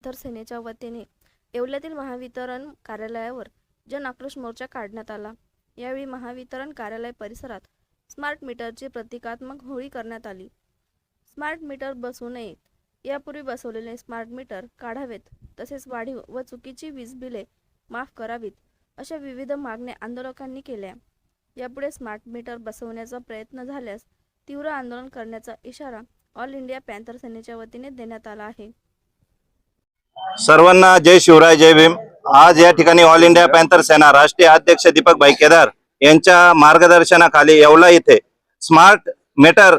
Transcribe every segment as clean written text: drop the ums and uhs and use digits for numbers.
तर सेनेच्या वतीने येवल्यातील महावितरण कार्यालयावर जन आक्रोश मोर्चा काढण्यात आला। यावेळी महावितरण कार्यालय परिसरात स्मार्ट मीटरची प्रतिकात्मक होळी करण्यात आली। स्मार्ट मीटर बसवू नयेत, यापूर्वी बसवलेले स्मार्ट मीटर काढावेत, तसेच वाढीव व चुकीची वीज बिले माफ करावीत, अशा विविध मागण्या आंदोलकांनी केल्या। यापुढे स्मार्ट मीटर बसवण्याचा प्रयत्न झाल्यास तीव्र आंदोलन करण्याचा इशारा ऑल इंडिया पॅंथर सेनेच्या वतीने देण्यात आला आहे। सर्वांना जय शिवराय, जय भीम। आज या ठिकाणी ऑल इंडिया पॅंथर सेना राष्ट्रीय अध्यक्ष दीपक भाई केदार यांच्या मार्गदर्शनाखाली येवला येथे स्मार्ट मीटर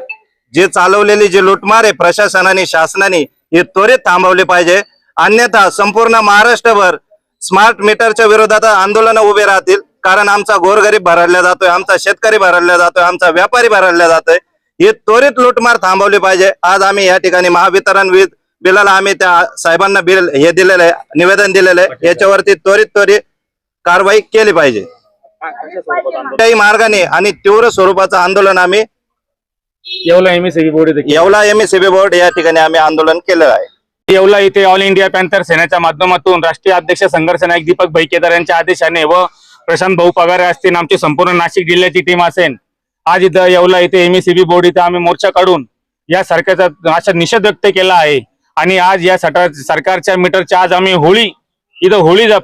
जे चालवलेली जी लुटमार आहे प्रशासनाने शासनाने हे त्वरित थांबवले पाहिजे, अन्यथा संपूर्ण महाराष्ट्रभर स्मार्ट मीटरच्या विरोधात आंदोलन उभे राहतील। कारण आमचा गोरगरीब भरडला जातोय, आमचा शेतकरी भरडला जातोय, आमचा व्यापारी भरडला जातोय। हे त्वरित लुटमार थांबवली पाहिजे। आज आम्ही या ठिकाणी महावितरण वीज बिलाला आम्ही त्या साहेबांना बिल हे दिलेलं आहे, निवेदन दिलेलं आहे, याच्यावरती त्वरित कारवाई केली पाहिजे। काही मार्गाने आणि तीव्र स्वरूपाचं आंदोलन आम्ही येवला एमएससीबी बोर्ड या ठिकाणी आम्ही आंदोलन केलं आहे। येवला इथे ऑल इंडिया पॅंथर सेनेच्या माध्यमातून राष्ट्रीय अध्यक्ष संघर्ष नायक दीपक भाई केदार यांच्या आदेशाने व प्रशांत भाऊ पगारे असतील, आमची संपूर्ण नाशिक जिल्ह्याची टीम असेल, आज इथं येवला इथे एमएससीबी बोर्ड इथे आम्ही मोर्चा काढून या सरकारचा असा निषेध व्यक्त केला आहे। आणि आज या सरकारच्या मीटरच्या आज आम्ही होळी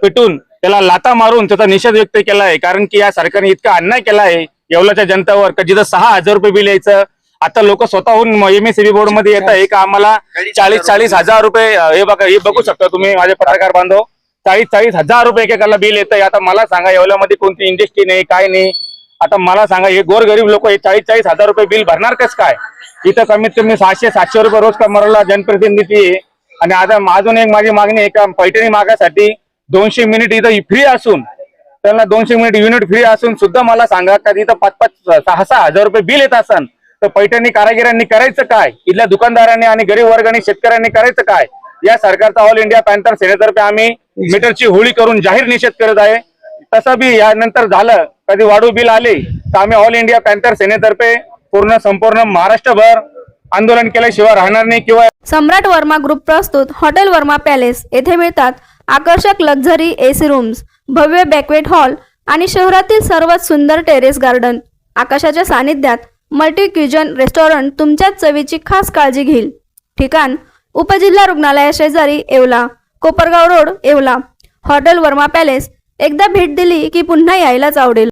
पेटून त्याला लाता मारून त्याचा निषेध व्यक्त केला आहे। कारण की या सरकारने इतका अन्याय केला आहे येवल्याच्या जनतेवर, जिथं 6,000 रुपये बिल यायचं, आता लोक स्वतःहून एमएससीबी बोर्ड मध्ये येत आहे का आम्हाला 40-40 हजार रुपये, हे बघू शकता तुम्ही माझे पत्रकार बांधव, 40-40 हजार रुपये एकेकाला बिल येत आहे। आता मला सांगा येवल्यामध्ये कोणती इंडस्ट्री नाही, काय नाही, आता मला सांगा हे गोरगरीब लोक हे 40-40 हजार रुपये बिल भरणार कस काय? इथं कमीत कमी 600-700 रुपये रोज कमवायला जनप्रतिनिधी आहे। आणि आता अजून एक माझी मागणी आहे का पैठणी मागासाठी 200 मिनिट इथं फ्री असून त्यांना 200 मिनिट युनिट फ्री असून सुद्धा मला सांगा का इथं 5-6 हजार रुपये बिल येत असन तर पैठणी कारागिरांनी करायचं काय? इथल्या दुकानदारांनी आणि गरीब वर्ग आणि शेतकऱ्यांनी करायचं काय? या सरकारचा ऑल इंडिया पॅंथर सेनेतर्फे आम्ही मीटरची होळी करून जाहीर निषेध करत आहे। तसं बी यानंतर झालं कधी वाढू बिल आले तर आम्ही ऑल इंडिया पॅंथर सेनेतर्फे संपूर्ण महाराष्ट्रभर आंदोलन केल्याशिवाय राहणार नाही। किंवा सम्राट वर्मा ग्रुप प्रस्तुत हॉटेल वर्मा पॅलेस येथे मिळतात आकर्षक लक्झरी एसी रूम्स, भव्य बॅक्वेट हॉल आणि शहरातील सर्वात सुंदर टेरेस गार्डन। आकाशाच्या सानिध्यात मल्टी क्युजन रेस्टॉरंट तुमच्या चवीची खास काळजी घेईल। ठिकाण उपजिल्हा रुग्णालया शेजारी Yeola, Kopargaon road Yeola. Hotel Verma palace एकदा भेट दिली की पुन्हा यायलाच आवडेल।